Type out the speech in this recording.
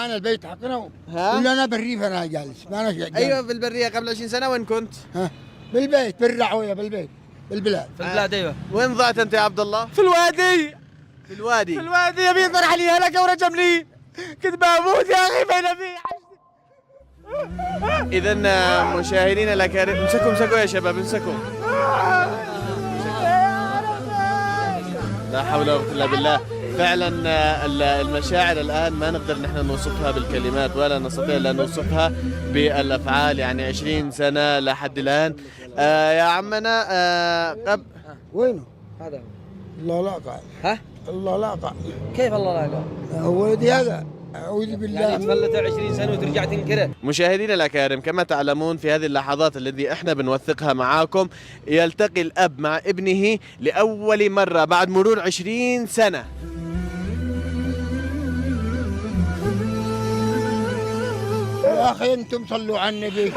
معانا البيت حقنا ها؟ ولا انا بالريف انا جالس ما انا جالس. ايوه في البريه قبل 20 سنه وين كنت؟ ها بالبيت بالرعويه بالبيت بالبلاد. في البلاد ايوه. وين ضعت انت يا عبد الله؟ في الوادي. في الوادي. في الوادي يبي يطرح لي هلكه ورجم لي. كنت بموت يا اخي بين في. اذا مشاهدينا الاكارم امسكوا يا شباب امسكوا. لا حول ولا قوه الا بالله. فعلا المشاعر الان ما نقدر نحن نوصفها بالكلمات ولا نستطيع ان نوصفها بالافعال. يعني 20 سنه لحد الان. يا عمنا وينه؟ هذا هو. الله لا قال. ها؟ الله لا قال. كيف الله لا قال؟ هو ولدي هذا اعوذ بالله. يعني تفلت 20 سنه وترجع تنكره. مشاهدينا الأكارم كما تعلمون في هذه اللحظات التي احنا بنوثقها معاكم يلتقي الأب مع ابنه لأول مرة بعد مرور 20 سنة. يا اخي انتم صلوا على النبي.